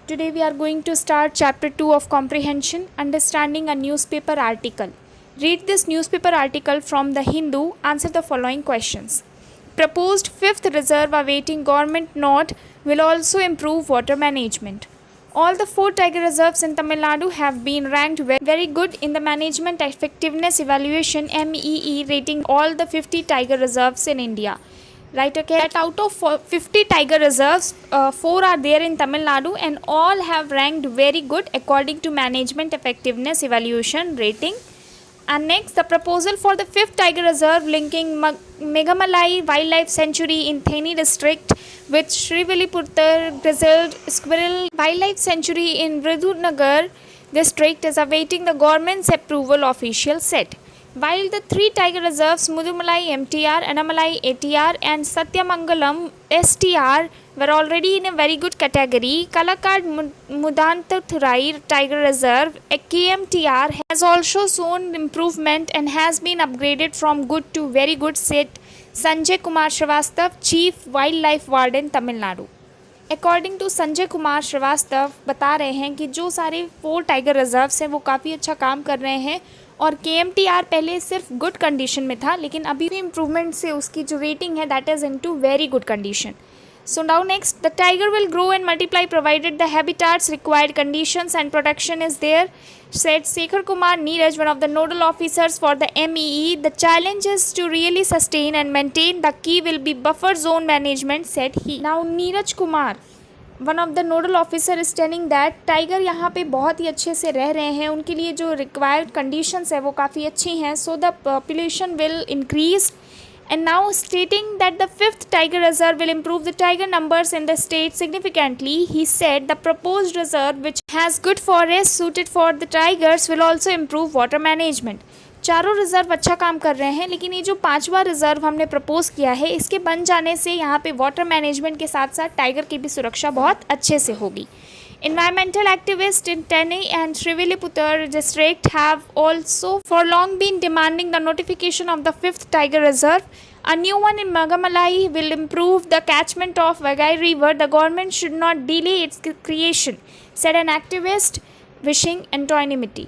Today we are going to start chapter 2 of comprehension, understanding a newspaper article. Read this newspaper article from the Hindu, answer the following questions. Proposed fifth reserve awaiting government nod will also improve water management. All the 4 tiger reserves in Tamil Nadu have been ranked very good in the Management Effectiveness Evaluation MEE rating all the 50 tiger reserves in India. Right, okay, that out of 50 tiger reserves, 4 are there in Tamil Nadu and all have ranked very good according to Management Effectiveness Evaluation rating. And next, the proposal for the 5th tiger reserve linking Megamalai Wildlife Sanctuary in Theni district with Srivilliputtur Grizzled Squirrel Wildlife Sanctuary in Virudhunagar district is awaiting the government's approval, official said. While the 3 tiger reserves Mudumalai MTR, Anamalai ATR and Satyamangalam STR were already in a very good category, Kalakad Mudantathurai Tiger Reserve KMTR has also shown improvement and has been upgraded from good to very good, said Sanjay Kumar Srivastav, Chief Wildlife Warden, Tamil Nadu. According to Sanjay Kumar Srivastava बता रहे हैं कि जो सारे 4 tiger reserves हैं वो काफ़ी अच्छा काम कर रहे हैं और KMTR पहले सिर्फ गुड कंडीशन में था लेकिन अभी भी इम्प्रूवमेंट से उसकी जो रेटिंग है that is into very good condition. So now next, the tiger will grow and multiply provided the habitats required conditions and protection is there, said Sekhar Kumar Neeraj, one of the nodal officers for the MEE. The challenge is to really sustain and maintain. The key will be buffer zone management, said he. Now Neeraj Kumar, one of the nodal officer, is telling that tiger यहाँ पे बहुत ही अच्छे से रह रहे हैं, उनके लिए जो required conditions है वो काफ़ी अच्छी हैं, so the population will increase. And now stating that the 5th tiger reserve will improve the tiger numbers in the state significantly, he said the proposed reserve, which has good forests suited for the tigers, will also improve water management. चारों reserve अच्छा काम कर रहे हैं लेकिन ये जो 5वां रिज़र्व हमने प्रपोज किया है इसके बन जाने से यहाँ पे वाटर मैनेजमेंट के साथ साथ टाइगर की भी सुरक्षा बहुत अच्छे से होगी. Environmental activists in Theni and Srivilliputtur district have also for long been demanding the notification of the 5th tiger reserve. A new one in Megamalai will improve the catchment of Vagai River. The government should not delay its creation, said an activist wishing anonymity.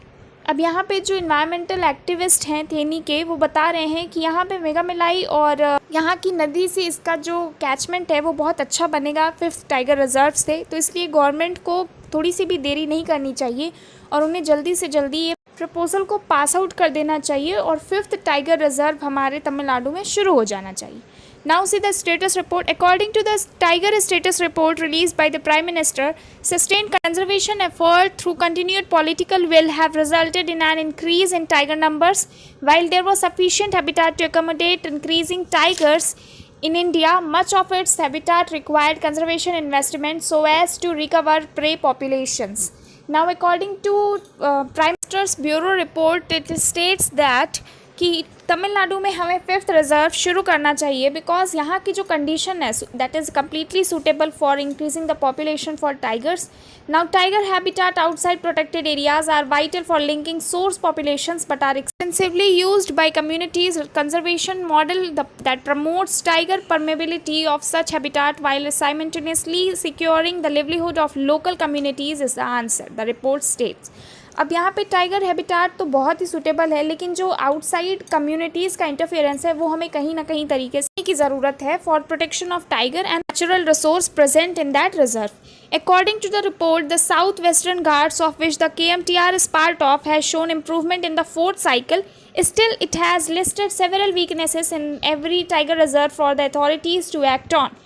अब यहाँ पे जो environmental activist हैं थेनी के वो बता रहे हैं कि यहाँ पे मेगामलाई और यहाँ की नदी से इसका जो कैचमेंट है वो बहुत अच्छा बनेगा 5th टाइगर रिजर्व से, तो इसलिए गवर्नमेंट को थोड़ी सी भी देरी नहीं करनी चाहिए और उन्हें जल्दी से जल्दी ये प्रपोजल को पास आउट कर देना चाहिए और 5th टाइगर रिजर्व हमारे तमिलनाडु में शुरू हो जाना चाहिए. Now see the status report. According to the tiger status report released by the Prime Minister, sustained conservation effort through continued political will have resulted in an increase in tiger numbers. While there was sufficient habitat to accommodate increasing tigers in India, much of its habitat required conservation investment so as to recover prey populations. Now according to Prime Minister's Bureau report, it states that कि तमिलनाडु में हमें 5th reserve शुरू करना चाहिए because यहाँ की जो condition है that is completely suitable for increasing the population for tigers. Now tiger habitat outside protected areas are vital for linking source populations but are extensively used by communities. Conservation model that promotes tiger permeability of such habitat while simultaneously securing the livelihood of local communities is the answer, the report states. अब यहाँ पे tiger habitat तो बहुत ही suitable है लेकिन जो outside communities का interference है वो हमें कहीं ना कहीं तरीके से की ज़रूरत है for protection of tiger and natural resource present in that reserve. According to the report, the southwestern Ghats, of which the KMTR is part of, has shown improvement in the 4th cycle. Still, it has listed several weaknesses in every tiger reserve for the authorities to act on.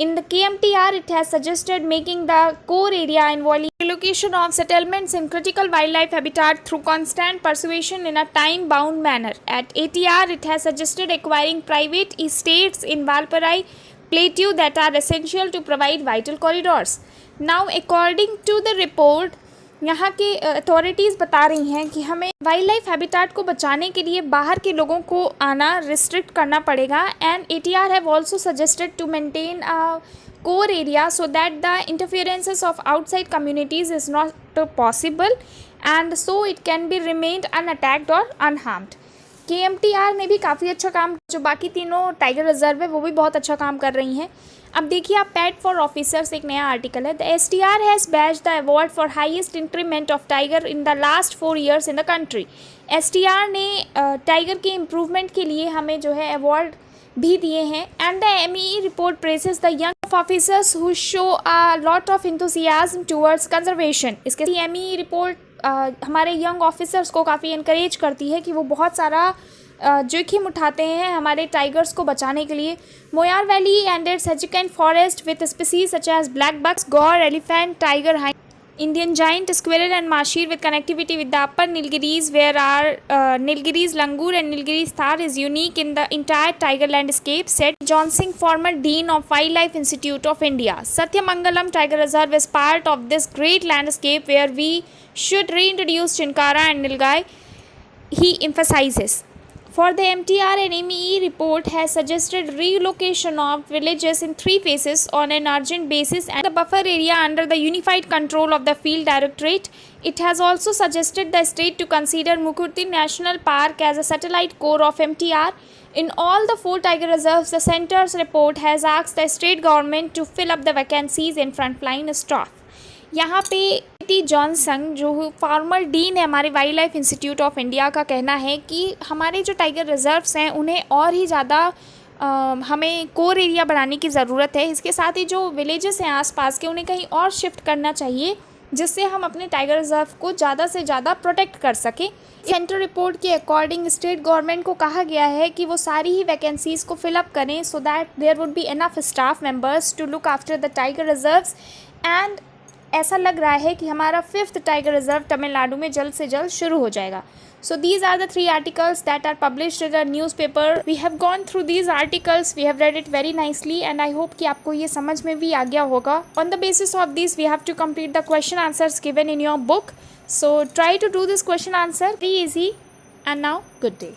In the KMTR, it has suggested making the core area involving relocation of settlements in critical wildlife habitat through constant persuasion in a time-bound manner. At ATR, it has suggested acquiring private estates in Valparai Plateau that are essential to provide vital corridors. Now, according to the report, यहाँ के authorities बता रही हैं कि हमें wild life habitat को बचाने के लिए बाहर के लोगों को आना रिस्ट्रिक्ट करना पड़ेगा and ATR have also suggested to maintain a core area so that the interferences of outside communities is not possible and so it can be remained unattacked और अनहार्म्ड. KMTR ने भी काफ़ी अच्छा काम, जो बाकी तीनों टाइगर रिजर्व है वो भी बहुत अच्छा काम कर रही हैं. अब देखिए आप पेट फॉर ऑफिसर्स एक नया आर्टिकल है। The STR has batch the award for highest increment of tiger in the last 4 years in the country. STR ने टाइगर के इम्प्रूवमेंट के लिए हमें जो है अवार्ड भी दिए हैं। And the MEE report presses the young officers who show a lot of enthusiasm towards conservation. इसके MEE रिपोर्ट हमारे यंग ऑफिसर्स को काफ़ी इनकरेज करती है कि वो बहुत सारा जोखिम उठाते हैं हमारे टाइगर्स को बचाने के लिए। Moyar valley and its adjacent forest with species such as black bucks, gaur, elephant, tiger, Indian giant, squirrel and mahshir with connectivity with the upper Nilgiris where are Nilgiris Langur and Nilgiris Thar is unique in the entire tiger landscape, said John Singh, former Dean of Wildlife Institute of India. Satyamangalam Tiger Reserve is part of this great landscape where we should reintroduce Chinkara and Nilgai, he emphasizes. For the MTR and MEE report has suggested relocation of villages in 3 phases on an urgent basis and the buffer area under the unified control of the Field Directorate. It has also suggested the state to consider Mukurti National Park as a satellite core of MTR. In all the 4 tiger reserves, the center's report has asked the state government to fill up the vacancies in frontline staff. यहाँ पे John संग जो former dean है हमारे wild life institute of India का कहना है कि हमारे जो टाइगर रिजर्व्स हैं उन्हें और ही ज़्यादा हमें कोर एरिया बनाने की ज़रूरत है। इसके साथ ही जो विलेजेस हैं आसपास के उन्हें कहीं और शिफ्ट करना चाहिए जिससे हम अपने टाइगर रिजर्व को ज़्यादा से ज़्यादा प्रोटेक्ट कर सकें। सेंटर रिपोर्ट के अकॉर्डिंग स्टेट गवर्नमेंट को कहा गया है कि वो सारी ही वैकेंसीज़ को फिलअप करें so that there would be enough staff members to look after the tiger reserves. And ऐसा लग रहा है कि हमारा 5th टाइगर रिजर्व तमिलनाडु में जल्द से जल्द शुरू हो जाएगा। So these are the 3 articles that are published in the newspaper. We have gone through these articles, we have read it very nicely and I hope कि आपको ये समझ में भी आ गया होगा। On the basis of this we have to complete the question answers given in your book. So try to do this question answer, very easy and now good day.